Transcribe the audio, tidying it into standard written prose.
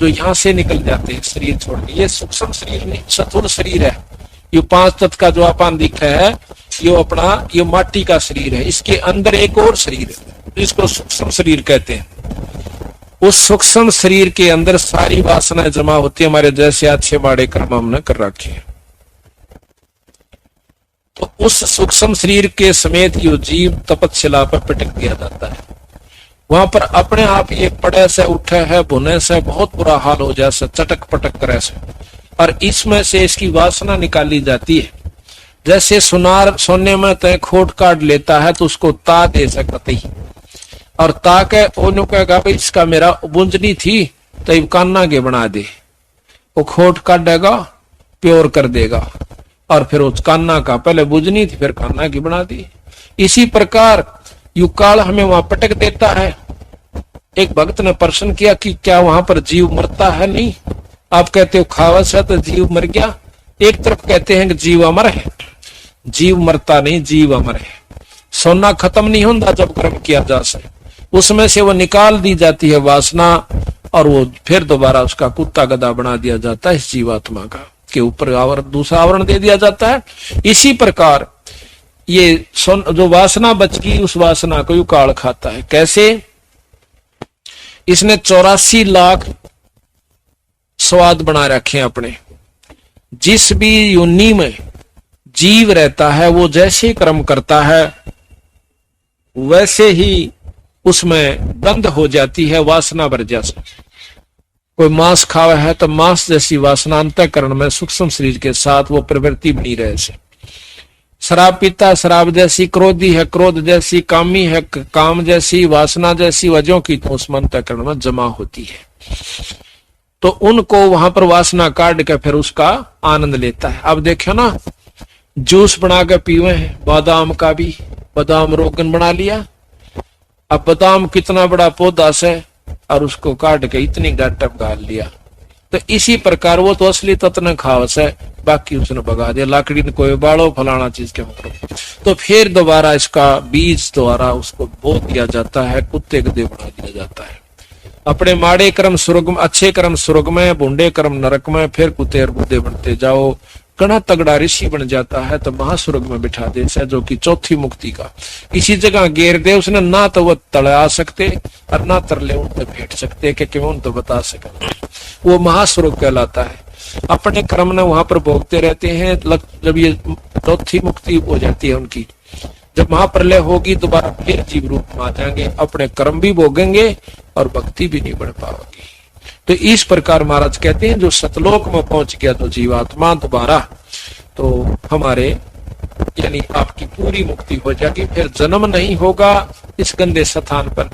जो यहाँ से निकल जाते हैं शरीर छोड़ के। ये सूक्ष्म शरीर नहीं, स्थूल शरीर है। ये 5 तत्व का जो अपन दिखा है, ये अपना ये माटी का शरीर है। इसके अंदर एक और शरीर है जिसको सूक्ष्म शरीर कहते हैं। उस सूक्ष्म शरीर के अंदर सारी वासनाएं जमा होती है, हमारे जैसे अच्छे माड़े कर्म हमने कर रखे हैं। तो उस सूक्ष्म शरीर के समेत यो जीव तपस्या पर पटक दिया जाता है। वहां पर अपने आप ये पड़े से उठे है, भुने से बहुत बुरा हाल हो जाए से, चटक पटक करे से, और इसमें से इसकी वासना निकाली जाती है। जैसे सुनार सोने में तय खोट काट लेता है तो उसको ता दे सकती, और ता के ओनू कहेगा भाई इसका मेरा बुंजनी थी तो ये कान्ना के बना दे, वो खोट काटेगा, प्योर कर देगा, और फिर उस कान्ना का पहले बुझनी थी फिर कान्ना की बना दी। इसी प्रकार युकाल हमें वहां पटक देता है। एक भक्त ने प्रश्न किया कि क्या वहां पर जीव मरता है? नहीं। आप कहते हो खावस है तो जीव मर गया। एक तरफ कहते हैं कि जीव अमर है, जीव मरता नहीं, जीव अमर है। सोना खत्म नहीं होता जब कर्म किया जा सके, उसमें से वो निकाल दी जाती है वासना, और वो फिर दोबारा उसका कुत्ता गधा बना दिया जाता है इस जीवात्मा का, के ऊपर दूसरा आवरण दे दिया जाता है। इसी प्रकार ये जो वासना बच गई उस वासना को युकाल खाता है। कैसे? इसने 84 लाख स्वाद बना रखे हैं अपने। जिस भी योनि में जीव रहता है वो जैसे कर्म करता है वैसे ही उसमें गंध हो जाती है वासना भर जैसे। कोई मांस खावा है तो मांस जैसी वासना अंतःकरण में सूक्ष्म शरीर के साथ वो प्रवृत्ति बनी रहे से। शराब पीता शराब जैसी, क्रोधी है क्रोध जैसी, कामी है काम जैसी, वासना जैसी वजहों की तो उस अंतःकरण में जमा होती है। तो उनको वहां पर वासना काट के फिर उसका आनंद लेता है। अब देखो ना, जूस बना के पीवे हैं बादाम का भी, बादाम रोगन बना लिया। अब बादाम कितना बड़ा पौधा से और उसको काट के इतनी गाटप गाल लिया। तो इसी प्रकार वो तो असली तत्व ने खावस है, बाकी उसने भगा दिया, लाकड़ी ने कोई बाड़ो फलाना चीज के मतलब। तो फिर दोबारा इसका बीज द्वारा उसको बो दिया जाता है, कुत्ते गधे बना दिया जाता है। अपने माड़े कर्म स्वर्ग में, अच्छे कर्म स्वर्ग में, बूढ़े कर्म नरक में, फिर कुत्ते और बुद्धे बनते जाओ। घना तगड़ा ऋषि बन जाता है तो महास्वर्ग में बिठा दे से, जो कि चौथी मुक्ति का। इसी जगह घेर दे उसने, ना तो वो तले आ सकते और ना तरले उन तक भेट सकते, कि क्यों तो बता सके। वो महास्वर्ग कहलाता है। अपने कर्म ने वहां पर भोगते रहते हैं। जब ये चौथी मुक्ति हो जाती है उनकी, जब महाप्रलय होगी दोबारा फिर जीव रूप में आ जाएंगे, अपने कर्म भी भोगेंगे और भक्ति भी नहीं बढ़ पाओगी। तो इस प्रकार महाराज कहते हैं जो सतलोक में पहुंच गया तो जीवात्मा दोबारा तो हमारे यानी आपकी पूरी मुक्ति हो जाएगी, फिर जन्म नहीं होगा इस गंदे स्थान पर।